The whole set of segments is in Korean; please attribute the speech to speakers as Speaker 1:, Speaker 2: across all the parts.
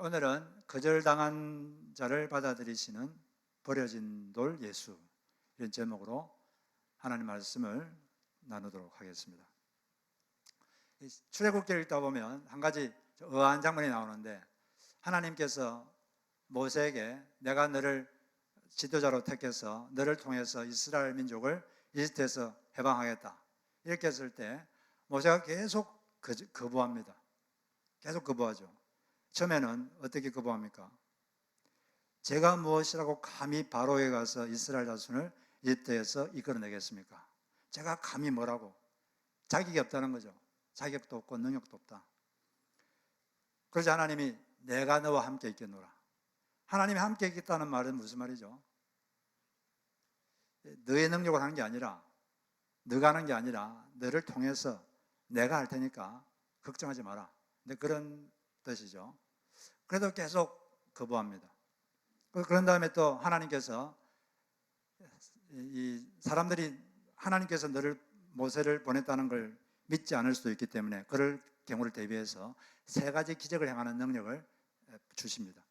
Speaker 1: 오늘은 거절당한 자를 받아들이시는 버려진 돌 예수, 이런 제목으로 하나님 말씀을 나누도록 하겠습니다. 출애굽기를 읽다 보면 한 가지 의아한 장면이 나오는데, 하나님께서 모세에게 내가 너를 지도자로 택해서 너를 통해서 이스라엘 민족을 이집트에서 해방하겠다 이렇게 했을 때 모세가 계속 거부합니다. 계속 거부하죠. 처음에는 어떻게 거부합니까? 제가 무엇이라고 감히 바로에 가서 이스라엘 자손을 이집트에서 이끌어내겠습니까? 제가 감히 뭐라고? 자격이 없다는 거죠. 자격도 없고 능력도 없다. 그러자 하나님이 내가 너와 함께 있겠노라. 하나님이 함께 있겠다는 말은 무슨 말이죠? 너의 능력을 하는 게 아니라, 너가 하는 게 아니라 너를 통해서 내가 할 테니까 걱정하지 마라. 근데 그런 뜻이죠. 그래도 계속 거부합니다. 그런 다음에 또 하나님께서 이 사람들이 하나님께서 모세를 보냈다는 걸 믿지 않을 수도 있기 때문에 그럴 경우를 대비해서 세 가지 기적을 행하는 능력을 주십니다.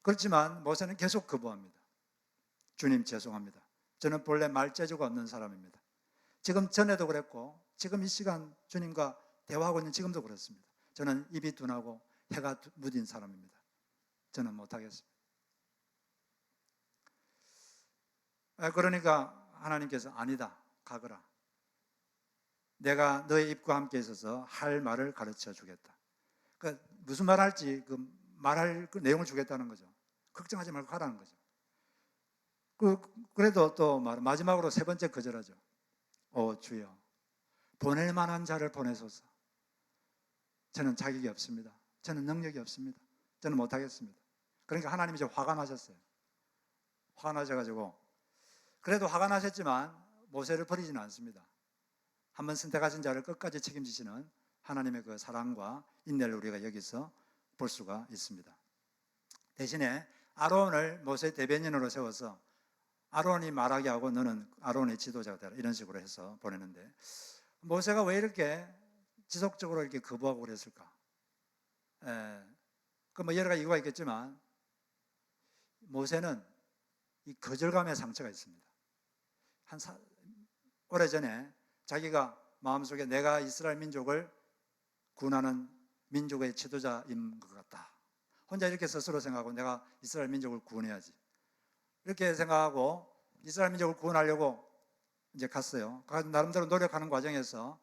Speaker 1: 그렇지만 모세는 계속 거부합니다. 주님 죄송합니다. 저는 본래 말재주가 없는 사람입니다. 지금 전에도 그랬고 지금 이 시간 주님과 대화하고 있는 지금도 그렇습니다. 저는 입이 둔하고 해가 무딘 사람입니다. 저는 못하겠습니다. 그러니까 하나님께서 아니다, 가거라. 내가 너의 입과 함께 있어서 할 말을 가르쳐 주겠다. 그러니까 무슨 말 할지 말할 그 내용을 주겠다는 거죠. 걱정하지 말고 가라는 거죠. 그래도 또 마지막으로 세 번째 거절하죠. 주여, 보낼 만한 자를 보내소서. 저는 자격이 없습니다. 저는 능력이 없습니다. 저는 못하겠습니다. 그러니까 하나님이 좀 화가 나셨어요. 화가 나셔가지고, 그래도 화가 나셨지만 모세를 버리지는 않습니다. 한번 선택하신 자를 끝까지 책임지시는 하나님의 그 사랑과 인내를 우리가 여기서 볼 수가 있습니다. 대신에 아론을 모세의 대변인으로 세워서 아론이 말하게 하고 너는 아론의 지도자가 되라, 이런 식으로 해서 보내는데, 모세가 왜 이렇게 지속적으로 이렇게 거부하고 그랬을까? 여러 가지 이유가 있겠지만 모세는 이 거절감의 상처가 있습니다. 오래전에 자기가 마음속에 내가 이스라엘 민족을 구원하는 민족의 지도자인 것 같다. 혼자 이렇게 스스로 생각하고 내가 이스라엘 민족을 구원해야지, 이렇게 생각하고 이스라엘 민족을 구원하려고 이제 갔어요. 나름대로 노력하는 과정에서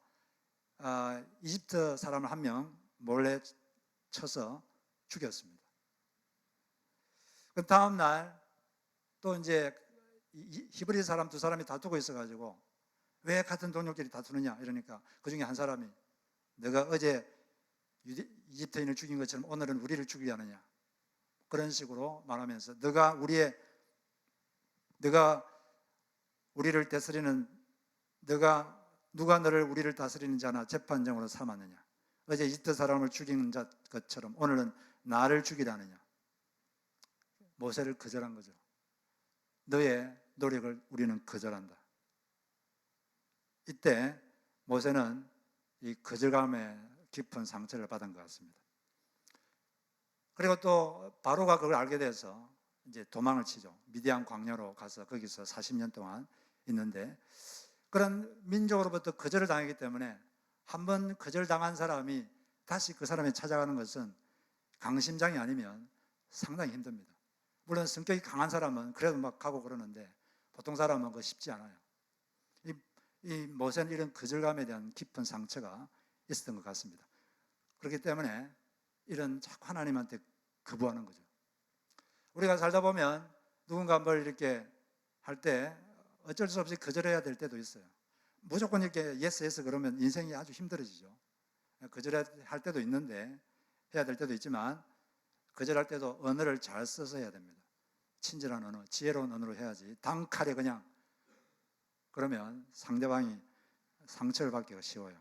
Speaker 1: 이집트 사람을 한 명 몰래 쳐서 죽였습니다. 그 다음 날 또 이제 히브리 사람 두 사람이 다투고 있어가지고 왜 같은 동료끼리 다투느냐 이러니까 그 중에 한 사람이 너가 어제 이집트인을 죽인 것처럼 오늘은 우리를 죽이려 하느냐, 그런 식으로 말하면서 너가 우리를 다스리는, 누가 너를 우리를 다스리는 자나 재판정으로 삼았느냐, 어제 이집트 사람을 죽인 것처럼 오늘은 나를 죽이려 하느냐. 모세를 거절한 거죠. 너의 노력을 우리는 거절한다. 이때 모세는 이 거절감에 깊은 상처를 받은 것 같습니다. 그리고 또 바로가 그걸 알게 돼서 이제 도망을 치죠. 미디안 광야로 가서 거기서 40년 동안 있는데, 그런 민족으로부터 거절을 당했기 때문에 한번 거절당한 사람이 다시 그 사람이 찾아가는 것은 강심장이 아니면 상당히 힘듭니다. 물론 성격이 강한 사람은 그래도 막 가고 그러는데 보통 사람은 그거 쉽지 않아요. 이 모세는 이런 거절감에 대한 깊은 상처가 있었던 것 같습니다. 그렇기 때문에 이런 자꾸 하나님한테 거부하는 거죠. 우리가 살다 보면 누군가 뭘 이렇게 할 때 어쩔 수 없이 거절해야 될 때도 있어요. 무조건 이렇게 예스 그러면 인생이 아주 힘들어지죠. 거절할 때도 있는데, 해야 될 때도 있지만 거절할 때도 언어를 잘 써서 해야 됩니다. 친절한 언어, 지혜로운 언어로 해야지 단칼에 그냥 그러면 상대방이 상처를 받기가 쉬워요.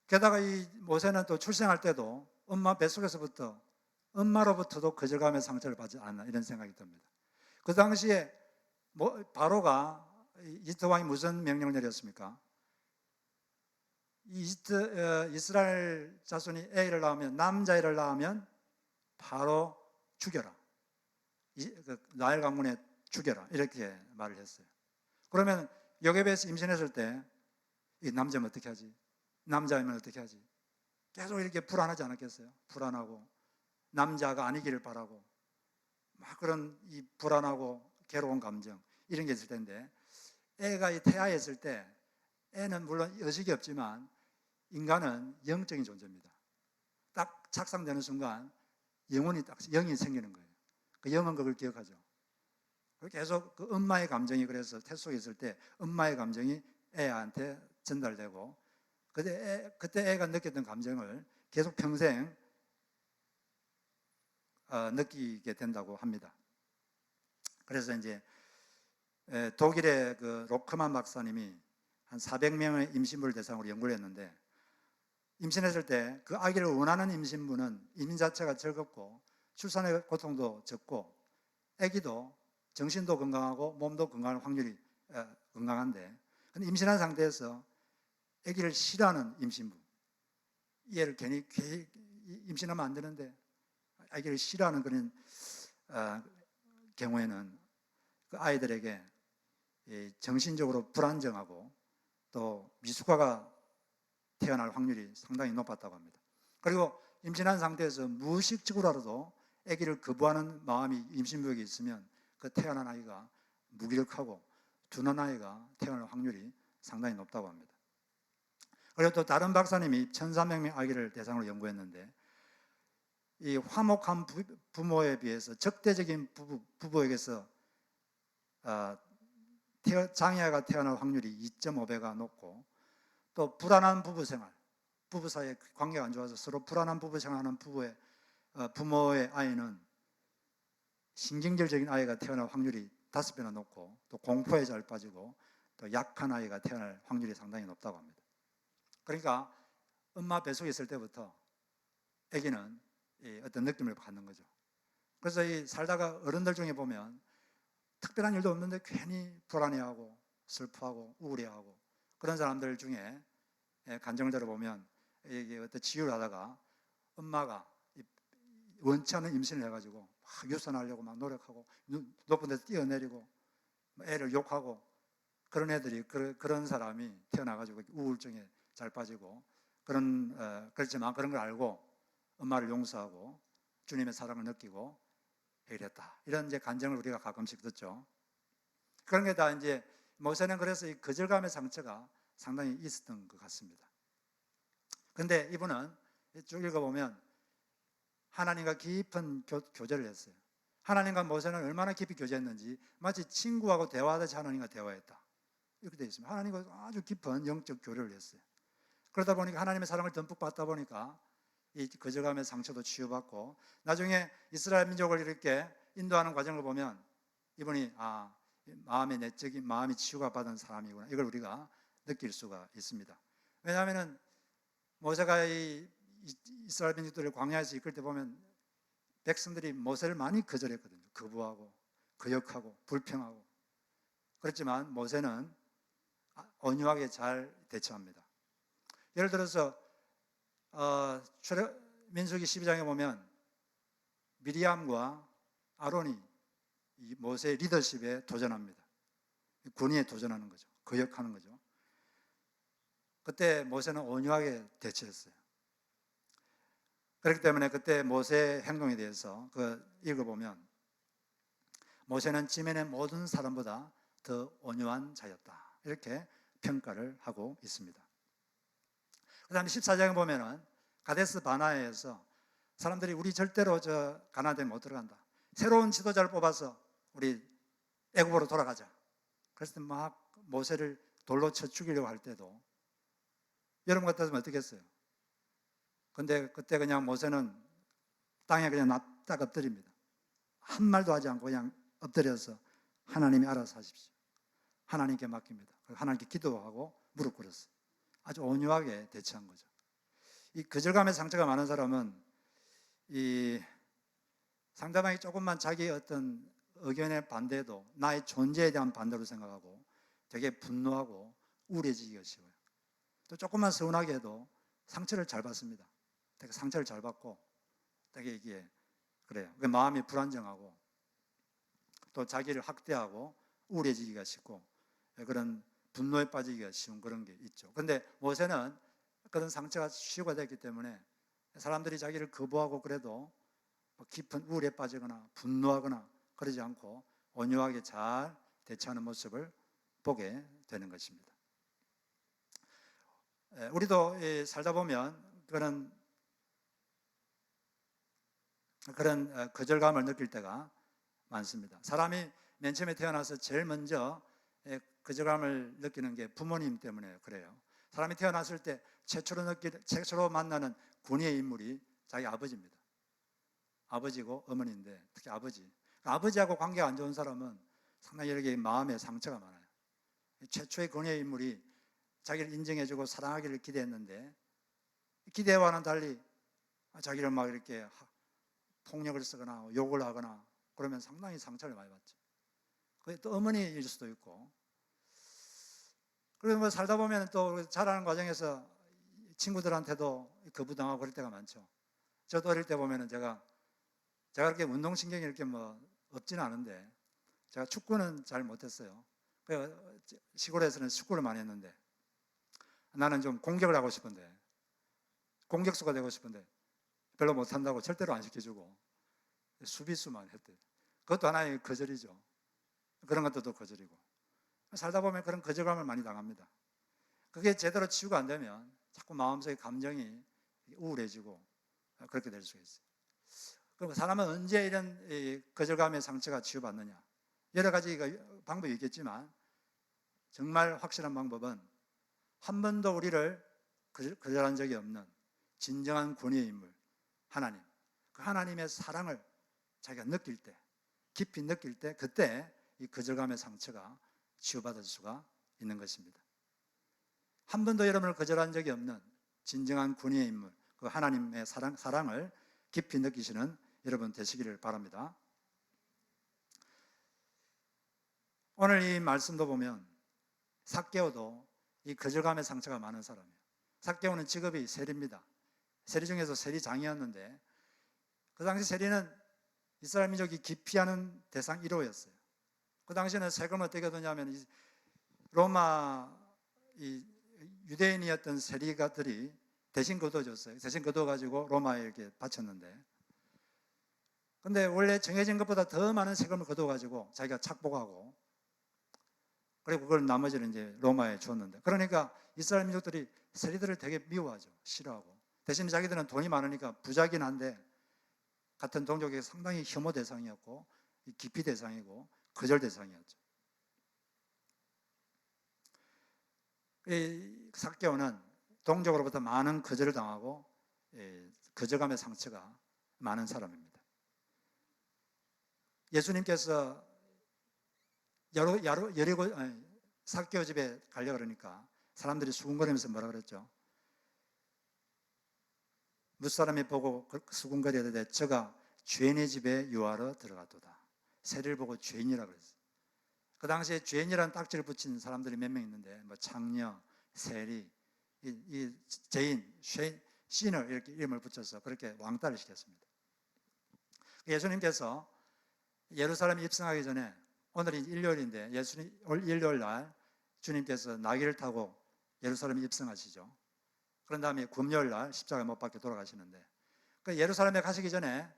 Speaker 1: 게다가 이 모세는 또 출생할 때도 엄마 뱃속에서부터, 엄마로부터도 거절감의 상처를 받지 않나, 이런 생각이 듭니다. 그 당시에 바로가 이집트 왕이 무슨 명령을 내렸습니까? 이스라엘 자손이 애를 낳으면, 남자애를 낳으면 바로 죽여라. 나일 강문에 죽여라. 이렇게 말을 했어요. 그러면 요게벳이 임신했을 때 이 남자면 어떻게 하지? 남자이면 어떻게 하지? 계속 이렇게 불안하지 않았겠어요? 불안하고 남자가 아니기를 바라고 막 그런 이 불안하고 괴로운 감정 이런 게 있을 텐데, 애가 태아했을 때 애는 물론 의식이 없지만 인간은 영적인 존재입니다. 딱 착상되는 순간 영혼이 딱 영이 생기는 거예요. 그 영은 그걸 기억하죠. 계속 그 엄마의 감정이, 그래서 태 속에 있을 때 엄마의 감정이 애한테 전달되고, 그때 애가 느꼈던 감정을 계속 평생 느끼게 된다고 합니다. 그래서 이제 독일의 그 로크만 박사님이 한 400명의 임신부를 대상으로 연구를 했는데, 임신했을 때 그 아기를 원하는 임신부는 임신 자체가 즐겁고 출산의 고통도 적고 아기도 정신도 건강하고 몸도 건강할 확률이 건강한데, 근데 임신한 상태에서 아기를 싫어하는 임신부, 얘를 괜히 임신하면 안 되는데 아기를 싫어하는 그런 경우에는 그 아이들에게 정신적으로 불안정하고 또 미숙아가 태어날 확률이 상당히 높았다고 합니다. 그리고 임신한 상태에서 무의식적으로라도 아기를 거부하는 마음이 임신부에게 있으면 그 태어난 아이가 무기력하고 둔한 아이가 태어날 확률이 상당히 높다고 합니다. 그리고 또 다른 박사님이 1,300명 아기를 대상으로 연구했는데, 이 화목한 부모에 비해서 적대적인 부부에게서 장애아가 태어날 확률이 2.5배가 높고, 또 불안한 부부 생활, 부부 사이에 관계가 안 좋아서 서로 불안한 부부 생활하는 부모의 아이는 신경질적인 아이가 태어날 확률이 5배나 높고, 또 공포에 잘 빠지고 또 약한 아이가 태어날 확률이 상당히 높다고 합니다. 그러니까 엄마 뱃속에 있을 때부터 아기는 어떤 느낌을 갖는 거죠. 그래서 이 살다가 어른들 중에 보면 특별한 일도 없는데 괜히 불안해하고 슬퍼하고 우울해하고 그런 사람들 중에 간증을 들어보면, 이게 어떤 치유를 하다가 엄마가 원치 않은 임신을 해가지고 막 유산하려고 막 노력하고 높은 데서 뛰어내리고 애를 욕하고 그런 애들이, 그런 사람이 태어나가지고 우울증에 잘 빠지고 그렇지만 그런 걸 알고 엄마를 용서하고 주님의 사랑을 느끼고 해결했다. 이런 이제 간증을 우리가 가끔씩 듣죠. 그런 게 다 이제 모세는 그래서 이 거절감의 상처가 상당히 있었던 것 같습니다. 근데 이분은 쭉 읽어보면 하나님과 깊은 교제를 했어요. 하나님과 모세는 얼마나 깊이 교제했는지 마치 친구하고 대화하듯이 하나님과 대화했다, 이렇게 되어 있습니다. 하나님과 아주 깊은 영적 교류를 했어요. 그러다 보니까 하나님의 사랑을 듬뿍 받다 보니까 이 거절감의 상처도 치유받고, 나중에 이스라엘 민족을 이렇게 인도하는 과정을 보면 이분이 마음의 내적인 마음이 치유가 받은 사람이구나, 이걸 우리가 느낄 수가 있습니다. 왜냐하면 모세가 이스라엘 민족들을 광야에서 이끌 때 보면 백성들이 모세를 많이 거절했거든요. 거부하고 거역하고 불평하고. 그렇지만 모세는 온유하게 잘 대처합니다. 예를 들어서 민수기 12장에 보면 미리암과 아론이 이 모세의 리더십에 도전합니다. 권위에 도전하는 거죠. 거역하는 거죠. 그때 모세는 온유하게 대처했어요. 그렇기 때문에 그때 모세의 행동에 대해서 읽어보면 모세는 지면의 모든 사람보다 더 온유한 자였다, 이렇게 평가를 하고 있습니다. 그 다음에 14장에 보면은 가데스 바나에서 사람들이 우리 절대로 가나안에 못 들어간다, 새로운 지도자를 뽑아서 우리 애굽으로 돌아가자, 그래서 막 모세를 돌로 쳐 죽이려고 할 때도 여러분 같았으면 어떻겠어요? 근데 그때 그냥 모세는 땅에 그냥 납작 엎드립니다. 한 말도 하지 않고 그냥 엎드려서 하나님이 알아서 하십시오, 하나님께 맡깁니다. 하나님께 기도하고 무릎 꿇었어요. 아주 온유하게 대처한 거죠. 이 거절감의 상처가 많은 사람은 이 상대방이 조금만 자기의 어떤 의견에 반대해도 나의 존재에 대한 반대로 생각하고 되게 분노하고 우울해지기가 쉬워요. 또 조금만 서운하게 해도 상처를 잘 받습니다. 되게 상처를 잘 받고 되게 이게 그래요. 마음이 불안정하고 또 자기를 학대하고 우울해지기가 쉽고 그런 분노에 빠지기가 쉬운 그런 게 있죠. 그런데 모세는 그런 상처가 치유가 됐기 때문에 사람들이 자기를 거부하고 그래도 깊은 우울에 빠지거나 분노하거나 그러지 않고 온유하게 잘 대처하는 모습을 보게 되는 것입니다. 우리도 살다 보면 그런 거절감을 느낄 때가 많습니다. 사람이 맨 처음에 태어나서 제일 먼저 거절감을 느끼는 게 부모님 때문에 그래요. 사람이 태어났을 때 최초로 만나는 군의의 인물이 자기 아버지입니다. 아버지고 어머니인데 특히 아버지. 아버지하고 관계가 안 좋은 사람은 상당히 이렇게 마음에 상처가 많아요. 최초의 군의의 인물이 자기를 인정해주고 사랑하기를 기대했는데 기대와는 달리 자기를 막 이렇게 폭력을 쓰거나 욕을 하거나 그러면 상당히 상처를 많이 받죠. 그게 또 어머니일 수도 있고, 그리고 살다 보면 또 자라는 과정에서 친구들한테도 거부당하고 그럴 때가 많죠. 저도 어릴 때 보면은 제가 그렇게 운동신경이 이렇게 없지는 않은데 제가 축구는 잘 못했어요. 시골에서는 축구를 많이 했는데 나는 좀 공격을 하고 싶은데 공격수가 되고 싶은데 별로 못한다고 절대로 안 시켜주고 수비수만 했대. 그것도 하나의 거절이죠. 그런 것도 또 거절이고 살다 보면 그런 거절감을 많이 당합니다. 그게 제대로 치유가 안 되면 자꾸 마음속의 감정이 우울해지고 그렇게 될 수가 있어요. 그럼 사람은 언제 이런 거절감의 상처가 치유받느냐? 여러 가지 방법이 있겠지만 정말 확실한 방법은 한 번도 우리를 거절한 적이 없는 진정한 권위의 인물 하나님, 그 하나님의 사랑을 자기가 느낄 때, 깊이 느낄 때 그때 이 거절감의 상처가 치유받을 수가 있는 것입니다. 한 번도 여러분을 거절한 적이 없는 진정한 권위의 인물, 그 하나님의 사랑을 깊이 느끼시는 여러분 되시기를 바랍니다. 오늘 이 말씀도 보면 삭개오도 이 거절감의 상처가 많은 사람이에요. 삭개오는 직업이 세리입니다. 세리 중에서 세리장이었는데 그 당시 세리는 이스라엘 민족이 기피하는 대상 1호였어요. 그 당시에는 세금을 어떻게 얻었냐면 로마 유대인이었던 세리가들이 대신 거둬줬어요. 대신 거둬가지고 로마에 이렇게 바쳤는데, 근데 원래 정해진 것보다 더 많은 세금을 거둬가지고 자기가 착복하고 그리고 그걸 나머지를 이제 로마에 줬는데, 그러니까 이스라엘 민족들이 세리들을 되게 미워하죠. 싫어하고. 대신 자기들은 돈이 많으니까 부자긴 한데 같은 동족에게 상당히 혐오 대상이었고 기피 대상이고 거절 대상이었죠. 이 삭개오는 동족으로부터 많은 거절을 당하고 거절감의 상처가 많은 사람입니다. 예수님께서 여리고 삭개오 집에 가려고 그러니까 사람들이 수군거리면서 뭐라 그랬죠? 무사람이 보고 수군거리되 저가 죄인의 집에 유하러 들어가도다. 세리를 보고 죄인이라고 그랬어요. 그 당시에 죄인이라는 딱지를 붙인 사람들이 몇 명 있는데 창녀, 세리, 죄인, 시너 이렇게 이름을 붙여서 그렇게 왕따를 시켰습니다. 예수님께서 예루살렘에 입성하기 전에, 오늘이 일요일인데 일요일 날 주님께서 나귀를 타고 예루살렘에 입성하시죠. 그런 다음에 금요일 날 십자가에 못 박혀 돌아가시는데, 그 예루살렘에 가시기 전에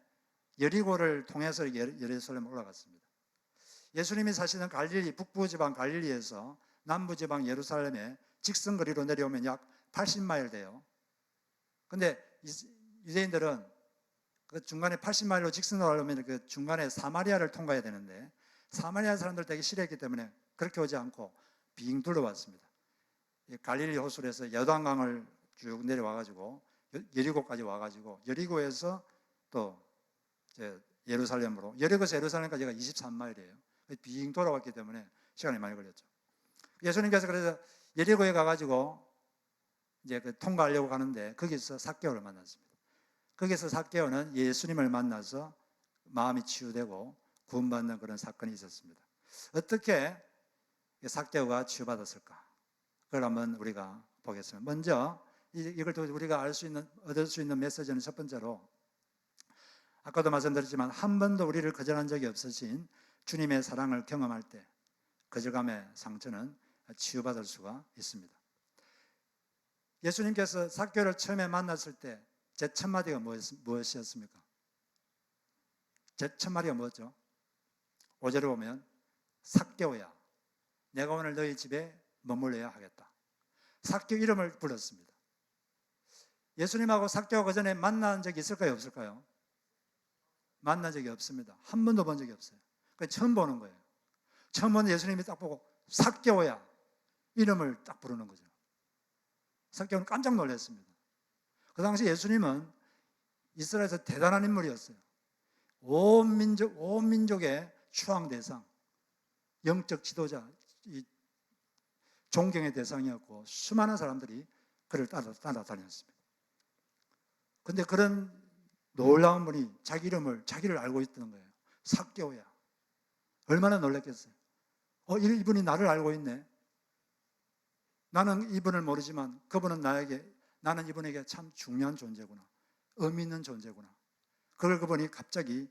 Speaker 1: 여리고를 통해서 예루살렘에 올라갔습니다. 예수님이 사시는 갈릴리, 북부 지방 갈릴리에서 남부 지방 예루살렘에 직선거리로 내려오면 약 80마일 돼요. 근데 유대인들은 그 중간에 80마일로 직선으로 가려면 그 중간에 사마리아를 통과해야 되는데 사마리아 사람들 되게 싫어했기 때문에 그렇게 오지 않고 빙 둘러왔습니다. 갈릴리 호수에서 여단강을 쭉 내려와가지고 여리고까지 와가지고 여리고에서 또 예루살렘으로, 여리고에서 예루살렘까지가 23마일이에요. 빙 돌아왔기 때문에 시간이 많이 걸렸죠. 예수님께서 그래서 여리고에 가가지고 이제 통과하려고 가는데 거기서 삭개오를 만났습니다. 거기서 삭개오는 예수님을 만나서 마음이 치유되고 구원받는 그런 사건이 있었습니다. 어떻게 삭개오가 치유받았을까? 그걸 한번 우리가 보겠습니다. 먼저 이걸 통해서 우리가 얻을 수 있는 메시지는 첫 번째로, 아까도 말씀드렸지만 한 번도 우리를 거절한 적이 없으신 주님의 사랑을 경험할 때 거절감의 상처는 치유받을 수가 있습니다. 예수님께서 삭개오를 처음에 만났을 때 제 첫 마디가 무엇이었습니까? 제 첫 마디가 뭐였죠? 5절에 보면 삭개오야, 내가 오늘 너희 집에 머물러야 하겠다. 삭개오 이름을 불렀습니다. 예수님하고 삭개오가 그 전에 만난 적이 있을까요, 없을까요? 만난 적이 없습니다. 한 번도 본 적이 없어요. 그러니까 처음 보는 거예요. 처음 보는 예수님이 딱 보고 삭개오야 이름을 딱 부르는 거죠. 삭개오는 깜짝 놀랐습니다. 그 당시 예수님은 이스라엘에서 대단한 인물이었어요. 온 민족의 추앙 대상, 영적 지도자, 존경의 대상이었고 수많은 사람들이 그를 따라다녔습니다. 그런데 그런 놀라운 분이 자기를 알고 있던 거예요. 삭개오야. 얼마나 놀랐겠어요. 이분이 나를 알고 있네. 나는 이분을 모르지만 나는 이분에게 참 중요한 존재구나. 의미 있는 존재구나. 그걸 그분이 갑자기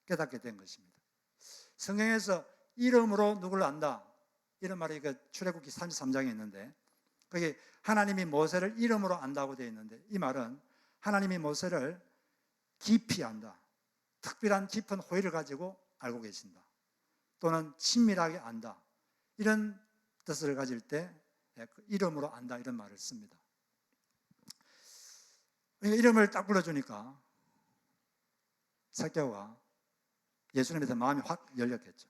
Speaker 1: 깨닫게 된 것입니다. 성경에서 이름으로 누구를 안다, 이런 말이 출애굽기 33장에 있는데, 거기 하나님이 모세를 이름으로 안다고 되어 있는데, 이 말은 하나님이 모세를 깊이 안다, 특별한 깊은 호의를 가지고 알고 계신다, 또는 친밀하게 안다, 이런 뜻을 가질 때 이름으로 안다, 이런 말을 씁니다. 이름을 딱 불러주니까 삭개오가 예수님에 대한 마음이 확 열렸겠죠.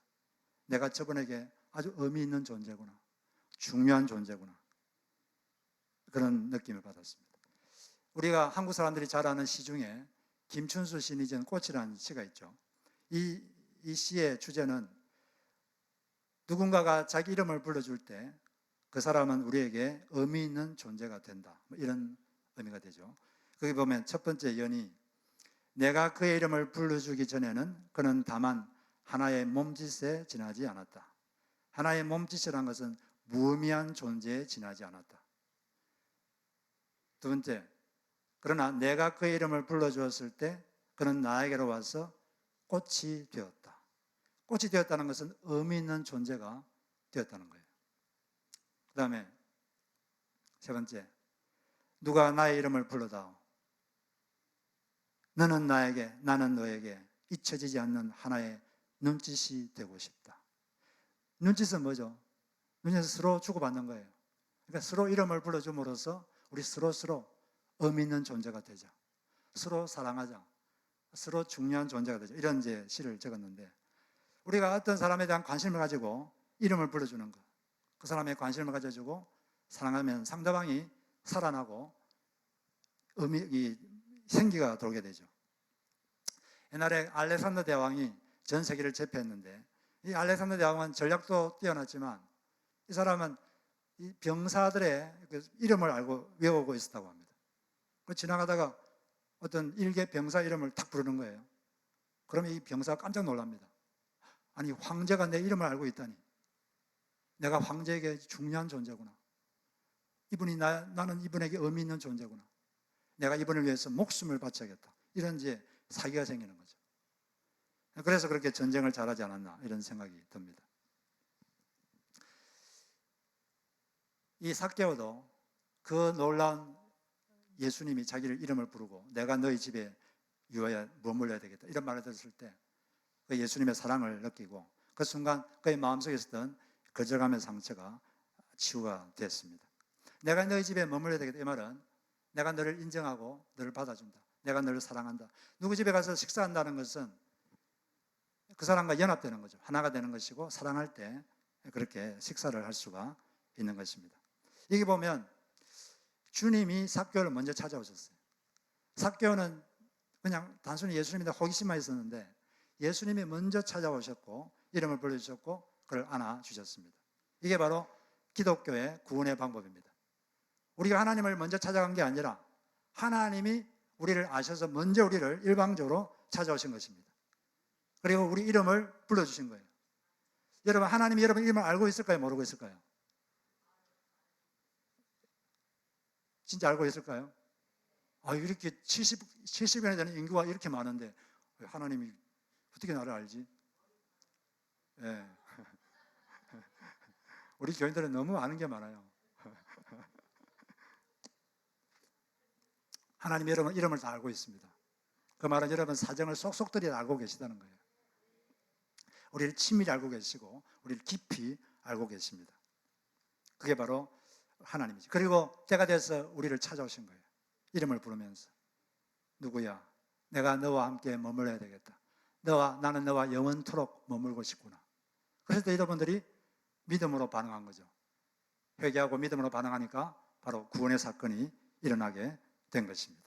Speaker 1: 내가 저분에게 아주 의미 있는 존재구나, 중요한 존재구나, 그런 느낌을 받았습니다. 우리가 한국 사람들이 잘 아는 시 중에 김춘수 시인이 지은 꽃이라는 시가 있죠. 이 시의 주제는 누군가가 자기 이름을 불러줄 때 그 사람은 우리에게 의미 있는 존재가 된다, 이런 의미가 되죠. 거기 보면 첫 번째 연이, 내가 그의 이름을 불러주기 전에는 그는 다만 하나의 몸짓에 지나지 않았다. 하나의 몸짓이란 것은 무의미한 존재에 지나지 않았다. 두 번째, 그러나 내가 그의 이름을 불러주었을 때 그는 나에게로 와서 꽃이 되었다. 꽃이 되었다는 것은 의미 있는 존재가 되었다는 거예요. 그 다음에 세 번째, 누가 나의 이름을 불러다오, 너는 나에게, 나는 너에게 잊혀지지 않는 하나의 눈짓이 되고 싶다. 눈짓은 뭐죠? 눈짓은 서로 주고받는 거예요. 그러니까 서로 이름을 불러줌으로써 우리 서로 의미 있는 존재가 되자, 서로 사랑하자, 서로 중요한 존재가 되자, 이런 이제 시를 적었는데, 우리가 어떤 사람에 대한 관심을 가지고 이름을 불러주는 것, 그 사람의 관심을 가져주고 사랑하면 상대방이 살아나고 생기가 돌게 되죠. 옛날에 알렉산더 대왕이 전 세계를 제패했는데, 이 알렉산더 대왕은 전략도 뛰어났지만 이 사람은 이 병사들의 이름을 알고 외우고 있었다고 합니다. 지나가다가 어떤 일개 병사 이름을 탁 부르는 거예요. 그러면 이 병사가 깜짝 놀랍니다. 아니, 황제가 내 이름을 알고 있다니, 내가 황제에게 중요한 존재구나, 나는 이분에게 의미 있는 존재구나, 내가 이분을 위해서 목숨을 바쳐야겠다, 이런 이제 사기가 생기는 거죠. 그래서 그렇게 전쟁을 잘하지 않았나, 이런 생각이 듭니다. 이 삭개오도 그 놀라운 예수님이 자기를 이름을 부르고 내가 너희 집에 머물러야 되겠다, 이런 말을 들었을 때 그 예수님의 사랑을 느끼고 그 순간 그의 마음속에 있었던 거절감의 상처가 치유가 됐습니다. 내가 너희 집에 머물러야 되겠다, 이 말은 내가 너를 인정하고 너를 받아준다, 내가 너를 사랑한다. 누구 집에 가서 식사한다는 것은 그 사람과 연합되는 거죠. 하나가 되는 것이고, 사랑할 때 그렇게 식사를 할 수가 있는 것입니다. 여기 보면 주님이 삭개오를 먼저 찾아오셨어요. 삭개오는 그냥 단순히 예수님한테 호기심만 있었는데 예수님이 먼저 찾아오셨고 이름을 불러주셨고 그를 안아주셨습니다. 이게 바로 기독교의 구원의 방법입니다. 우리가 하나님을 먼저 찾아간 게 아니라 하나님이 우리를 아셔서 먼저 우리를 일방적으로 찾아오신 것입니다. 그리고 우리 이름을 불러주신 거예요. 여러분, 하나님이 여러분 이름을 알고 있을까요? 모르고 있을까요? 진짜 알고 있을까요? 이렇게 70년에 되는 인구가 이렇게 많은데 하나님이 어떻게 나를 알지? 예. 우리 교인들은 너무 아는 게 많아요. 하나님 여러분 이름을 다 알고 있습니다. 그 말은 여러분 사정을 속속들이 알고 계시다는 거예요. 우리를 친밀히 알고 계시고 우리를 깊이 알고 계십니다. 그게 바로 하나님이죠. 그리고 때가 돼서 우리를 찾아오신 거예요. 이름을 부르면서 누구야? 내가 너와 함께 머물러야 되겠다. 나는 너와 영원토록 머물고 싶구나. 그래서 또 여러분들이 믿음으로 반응한 거죠. 회개하고 믿음으로 반응하니까 바로 구원의 사건이 일어나게 된 것입니다.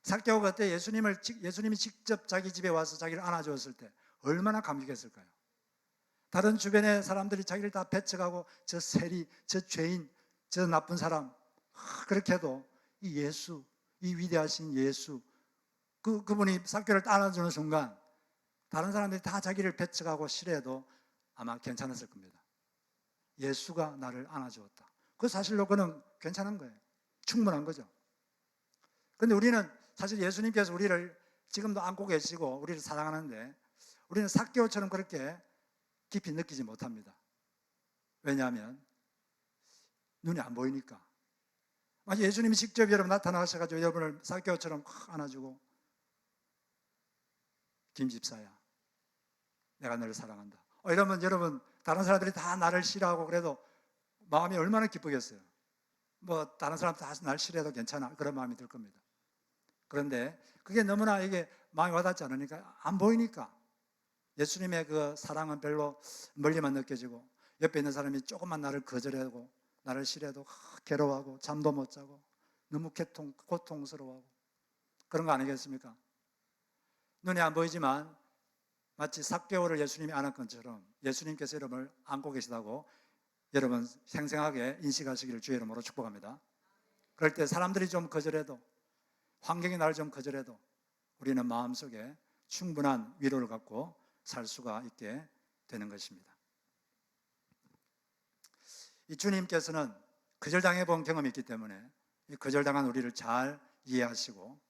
Speaker 1: 삭개오가 그때 예수님이 직접 자기 집에 와서 자기를 안아주었을 때 얼마나 감격했을까요? 다른 주변의 사람들이 자기를 다 배척하고 저 세리, 저 죄인, 저 나쁜 사람 그렇게 해도 이 예수, 이 위대하신 예수 그분이 삭개오를 안아주는 순간 다른 사람들이 다 자기를 배척하고 싫어해도 아마 괜찮았을 겁니다. 예수가 나를 안아주었다. 그 사실로 그는 괜찮은 거예요. 충분한 거죠. 그런데 우리는 사실 예수님께서 우리를 지금도 안고 계시고 우리를 사랑하는데 우리는 삭개오처럼 그렇게 깊이 느끼지 못합니다. 왜냐하면 눈이 안 보이니까. 예수님이 직접 여러분 나타나셔가지고 여러분을 삭개오처럼 안아주고 김집사야 내가 너를 사랑한다. 이러면 여러분 다른 사람들이 다 나를 싫어하고 그래도 마음이 얼마나 기쁘겠어요. 다른 사람 다 날 싫어해도 괜찮아 그런 마음이 들 겁니다. 그런데 그게 너무나 이게 마음이 와닿지 않으니까 안 보이니까 예수님의 그 사랑은 별로 멀리만 느껴지고 옆에 있는 사람이 조금만 나를 거절하고 나를 싫어해도 괴로워하고 잠도 못 자고 너무 고통스러워하고 그런 거 아니겠습니까? 눈에 안 보이지만 마치 삭개오를 예수님이 안은 것처럼 예수님께서 여러분을 안고 계시다고 여러분 생생하게 인식하시기를 주의 이름으로 축복합니다. 그럴 때 사람들이 좀 거절해도 환경이 나를 좀 거절해도 우리는 마음속에 충분한 위로를 갖고 살 수가 있게 되는 것입니다. 이 주님께서는 거절당해 본 경험이 있기 때문에 이 거절당한 우리를 잘 이해하시고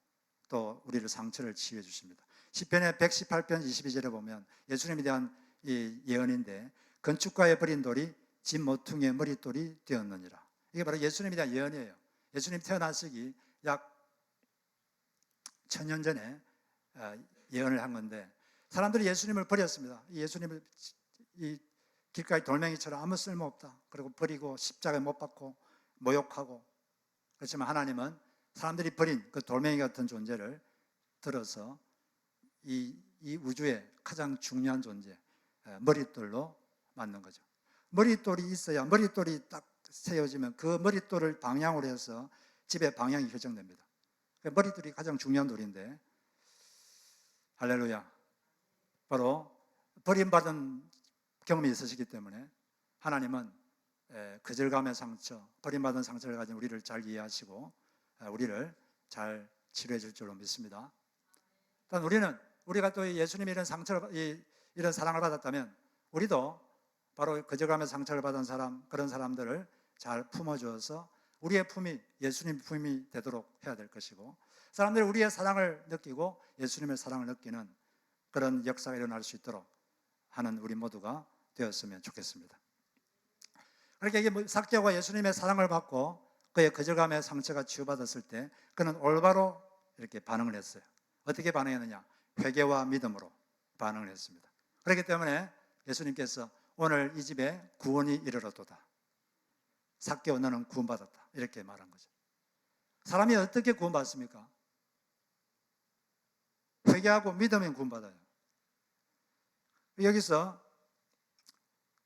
Speaker 1: 또 우리를 상처를 치유해 주십니다. 시편의 118편 22절에 보면 예수님에 대한 이 예언인데 건축가의 버린 돌이 집 모퉁이의 머릿돌이 되었느니라. 이게 바로 예수님에 대한 예언이에요. 예수님 태어나시기 약 1000년 전에 예언을 한 건데 사람들이 예수님을 버렸습니다. 예수님을 이 길가의 돌멩이처럼 아무 쓸모없다. 그리고 버리고 십자가에 못 박고 모욕하고 그렇지만 하나님은 사람들이 버린 그 돌멩이 같은 존재를 들어서 이 우주의 가장 중요한 존재 머릿돌로 만든 거죠. 머릿돌이 있어야 머릿돌이 딱 세워지면 그 머릿돌을 방향으로 해서 집의 방향이 결정됩니다. 머릿돌이 가장 중요한 돌인데 할렐루야. 바로 버림받은 경험이 있으시기 때문에 하나님은 거절감의 상처, 버림받은 상처를 가진 우리를 잘 이해하시고 우리를 잘 치료해 줄 줄로 믿습니다. 일단 우리가 또 예수님이 이런 상처를 이런 사랑을 받았다면 우리도 바로 거절감의 상처를 받은 사람 그런 사람들을 잘 품어주어서 우리의 품이 예수님 품이 되도록 해야 될 것이고 사람들이 우리의 사랑을 느끼고 예수님의 사랑을 느끼는 그런 역사가 일어날 수 있도록 하는 우리 모두가 되었으면 좋겠습니다. 그렇게 이게 삭개오가 예수님의 사랑을 받고 그의 거절감의 상처가 치유받았을 때 그는 올바로 이렇게 반응을 했어요. 어떻게 반응했느냐? 회개와 믿음으로 반응을 했습니다. 그렇기 때문에 예수님께서 오늘 이 집에 구원이 이르렀도다. 삭개오 너는 구원받았다. 이렇게 말한 거죠. 사람이 어떻게 구원받습니까? 회개하고 믿으면 구원받아요. 여기서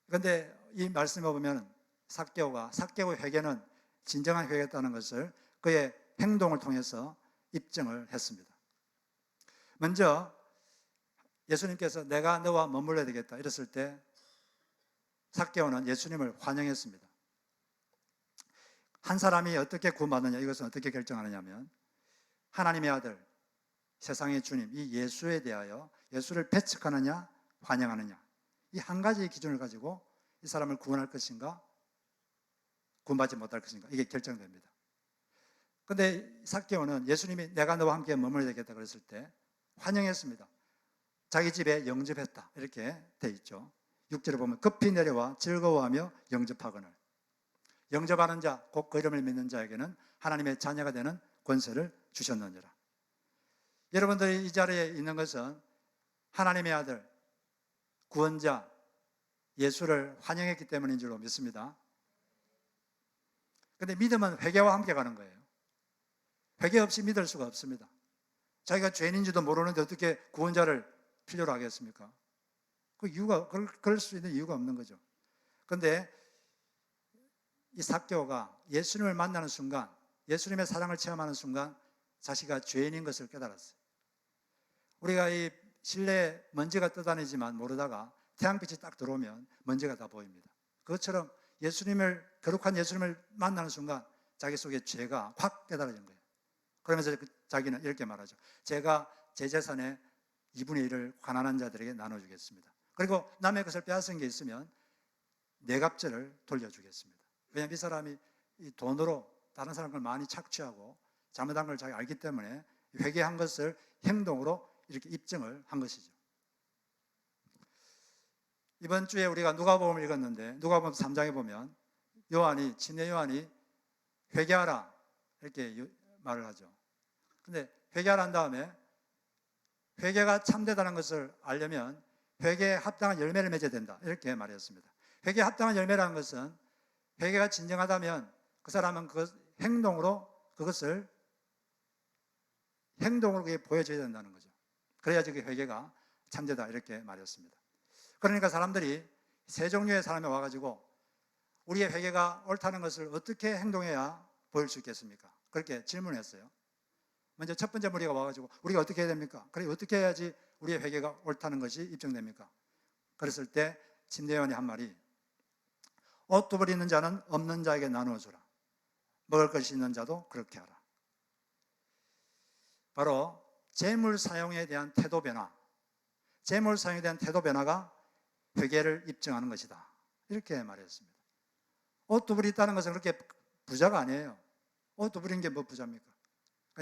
Speaker 1: 그런데 이 말씀에 보면 삭개오의 회개는 진정한 회개였다는 것을 그의 행동을 통해서 입증을 했습니다. 먼저 예수님께서 내가 너와 머물러야 되겠다 이랬을 때 삭개오는 예수님을 환영했습니다. 한 사람이 어떻게 구원받느냐 이것은 어떻게 결정하느냐면 하나님의 아들 세상의 주님 이 예수에 대하여 예수를 배척하느냐 환영하느냐 이 한 가지의 기준을 가지고 이 사람을 구원할 것인가 구원받지 못할 것인가 이게 결정됩니다. 근데 삭개오는 예수님이 내가 너와 함께 머물러야 되겠다 그랬을 때 환영했습니다. 자기 집에 영접했다 이렇게 돼 있죠. 6절에 보면 급히 내려와 즐거워하며 영접하거늘. 영접하는 자, 곧 그 이름을 믿는 자에게는 하나님의 자녀가 되는 권세를 주셨느니라. 여러분들이 이 자리에 있는 것은 하나님의 아들, 구원자, 예수를 환영했기 때문인 줄로 믿습니다. 그런데 믿음은 회개와 함께 가는 거예요. 회개 없이 믿을 수가 없습니다. 자기가 죄인인지도 모르는데 어떻게 구원자를 필요로 하겠습니까? 그럴 수 있는 이유가 없는 거죠. 그런데 이 삭개오가 예수님을 만나는 순간, 예수님의 사랑을 체험하는 순간 자기가 죄인인 것을 깨달았어요. 우리가 이 실내에 먼지가 떠다니지만 모르다가 태양빛이 딱 들어오면 먼지가 다 보입니다. 그것처럼 거룩한 예수님을 만나는 순간 자기 속에 죄가 확 깨달아진 거예요. 그러면서 자기는 이렇게 말하죠. 제가 제 재산의 2분의 1을 가난한 자들에게 나눠주겠습니다. 그리고 남의 것을 빼앗은 게 있으면 네 값절을 돌려주겠습니다. 왜냐하면 이 사람이 이 돈으로 다른 사람 걸 많이 착취하고 잘못한 걸 자기가 알기 때문에 회개한 것을 행동으로 이렇게 입증을 한 것이죠. 이번 주에 우리가 누가복음을 읽었는데 누가복음 3장에 보면 침례 요한이 회개하라 이렇게 말을 하죠. 근데 회개하라 한 다음에 회개가 참되다는 것을 알려면 회개에 합당한 열매를 맺어야 된다 이렇게 말했습니다. 회개에 합당한 열매라는 것은 회개가 진정하다면 그 사람은 그것을 행동으로 보여줘야 된다는 거죠. 그래야지 그 회개가 참되다 이렇게 말했습니다. 그러니까 사람들이 세 종류의 사람이 와가지고 우리의 회개가 옳다는 것을 어떻게 행동해야 보일 수 있겠습니까? 그렇게 질문했어요. 먼저 첫 번째 무리가 와가지고 우리가 어떻게 해야 됩니까? 그래 어떻게 해야지 우리의 회개가 옳다는 것이 입증됩니까? 그랬을 때 침례 요한이 한 말이 옷 두 벌 있는 자는 없는 자에게 나누어 주라. 먹을 것이 있는 자도 그렇게 하라. 바로 재물 사용에 대한 태도 변화, 재물 사용에 대한 태도 변화가 회개를 입증하는 것이다 이렇게 말했습니다. 옷 두 벌이 있다는 것은 그렇게 부자가 아니에요. 옷 두 벌인 게 뭐 부자입니까?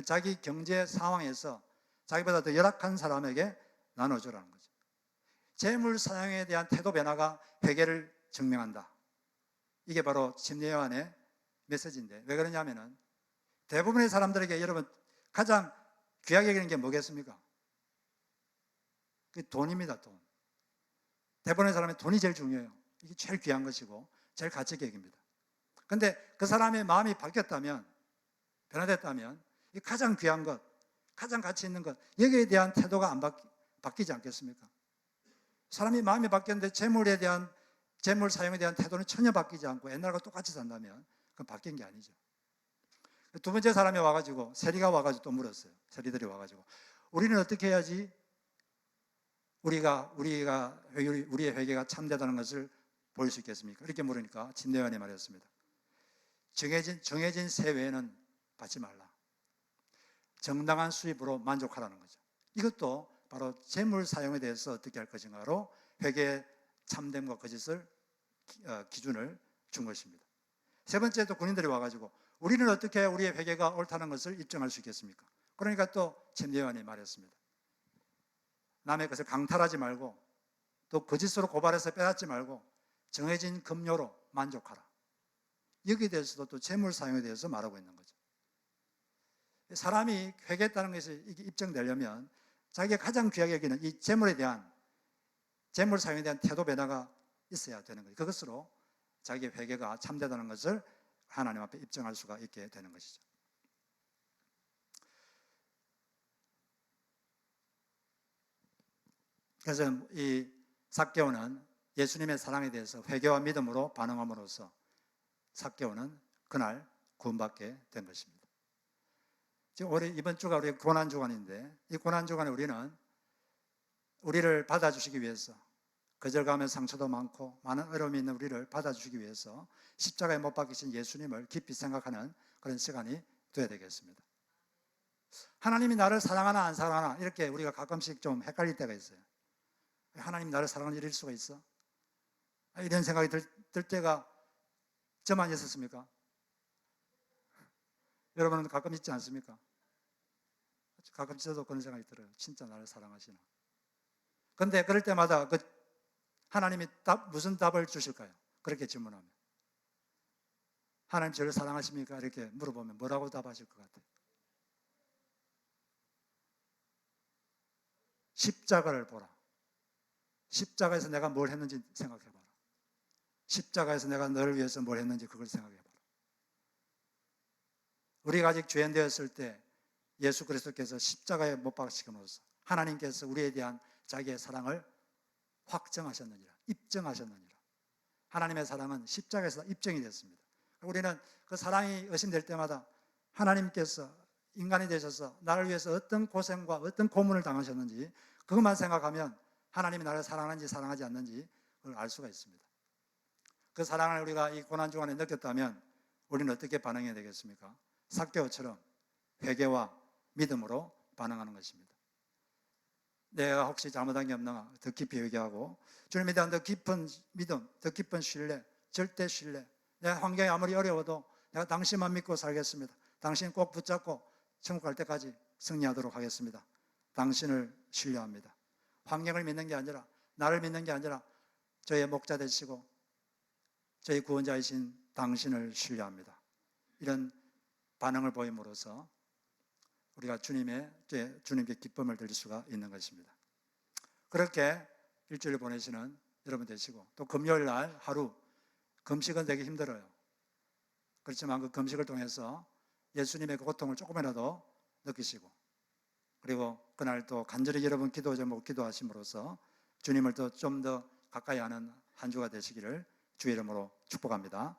Speaker 1: 자기 경제 상황에서 자기보다 더 열악한 사람에게 나눠주라는 거죠. 재물 사용에 대한 태도 변화가 회개를 증명한다. 이게 바로 침례 요한의 메시지인데 왜 그러냐면은 대부분의 사람들에게 여러분 가장 귀하게 여기는 게 뭐겠습니까? 그게 돈입니다. 돈. 대부분의 사람이 돈이 제일 중요해요. 이게 제일 귀한 것이고 제일 가치 있게 여깁니다. 그런데 그 사람의 마음이 바뀌었다면, 변화됐다면 이 가장 귀한 것, 가장 가치 있는 것, 여기에 대한 태도가 안 바뀌지 않겠습니까? 사람이 마음이 바뀌었는데 재물 사용에 대한 태도는 전혀 바뀌지 않고 옛날과 똑같이 산다면 그건 바뀐 게 아니죠. 두 번째 사람이 와가지고 세리가 와가지고 또 물었어요. 세리들이 와가지고 우리는 어떻게 해야지 우리의 회개가 참되다는 것을 보일 수 있겠습니까? 이렇게 물으니까 침례 요한이 말했습니다. 정해진 세 외에는 받지 말라. 정당한 수입으로 만족하라는 거죠. 이것도 바로 재물 사용에 대해서 어떻게 할 것인가로 회개의 참됨과 거짓을 기준을 준 것입니다. 세 번째도 군인들이 와가지고 우리는 어떻게 우리의 회개가 옳다는 것을 입증할 수 있겠습니까? 그러니까 또 침례 요한이 말했습니다. 남의 것을 강탈하지 말고 또 거짓으로 고발해서 빼앗지 말고 정해진 급료로 만족하라. 여기에 대해서도 또 재물 사용에 대해서 말하고 있는 거죠. 사람이 회개했다는 것이 이게 입증되려면 자기가 가장 귀하게 여기는 이 재물 사용에 대한 태도 변화가 있어야 되는 거죠. 그것으로 자기의 회개가 참되다는 것을 하나님 앞에 입증할 수가 있게 되는 것이죠. 그래서 이 삭개오는 예수님의 사랑에 대해서 회개와 믿음으로 반응함으로써 삭개오는 그날 구원받게 된 것입니다. 지금 이번 주가 우리 고난주간인데 이 고난주간에 우리를 받아주시기 위해서 거절감의 상처도 많고 많은 어려움이 있는 우리를 받아주시기 위해서 십자가에 못 박히신 예수님을 깊이 생각하는 그런 시간이 되어야 되겠습니다. 하나님이 나를 사랑하나 안 사랑하나 이렇게 우리가 가끔씩 좀 헷갈릴 때가 있어요. 하나님이 나를 사랑하는 일일 수가 있어? 이런 생각이 들 때가 저만 있었습니까? 여러분은 가끔 있지 않습니까? 가끔 저도 그런 생각이 들어요. 진짜 나를 사랑하시나? 근데 그럴 때마다 그 하나님이 무슨 답을 주실까요? 그렇게 질문하면. 하나님 저를 사랑하십니까? 이렇게 물어보면 뭐라고 답하실 것 같아요? 십자가를 보라. 십자가에서 내가 뭘 했는지 생각해봐라. 십자가에서 내가 너를 위해서 뭘 했는지 그걸 생각해봐라. 우리가 아직 죄인 되었을 때 예수 그리스도께서 십자가에 못 박히심으로써 하나님께서 우리에 대한 자기의 사랑을 확정하셨느니라, 입증하셨느니라. 하나님의 사랑은 십자가에서 입증이 됐습니다. 우리는 그 사랑이 의심될 때마다 하나님께서 인간이 되셔서 나를 위해서 어떤 고생과 어떤 고문을 당하셨는지 그것만 생각하면 하나님이 나를 사랑하는지 사랑하지 않는지 그걸 알 수가 있습니다. 그 사랑을 우리가 이 고난 중간에 느꼈다면 우리는 어떻게 반응해야 되겠습니까? 삭개오처럼 회개와 믿음으로 반응하는 것입니다. 내가 혹시 잘못한 게 없나 더 깊이 회개하고 주님에 대한 더 깊은 믿음, 더 깊은 신뢰, 절대 신뢰. 내 환경이 아무리 어려워도 내가 당신만 믿고 살겠습니다. 당신 꼭 붙잡고 천국 갈 때까지 승리하도록 하겠습니다. 당신을 신뢰합니다. 환경을 믿는 게 아니라 나를 믿는 게 아니라 저의 목자 되시고 저희 구원자이신 당신을 신뢰합니다. 이런 반응을 보임으로써 우리가 주님께 기쁨을 드릴 수가 있는 것입니다. 그렇게 일주일 보내시는 여러분 되시고 또 금요일 날 하루 금식은 되게 힘들어요. 그렇지만 그 금식을 통해서 예수님의 그 고통을 조금이라도 느끼시고 그리고 그날 또 간절히 여러분 기도 제목 기도하심으로써 주님을 좀 더 가까이 하는 한 주가 되시기를 주의 이름으로 축복합니다.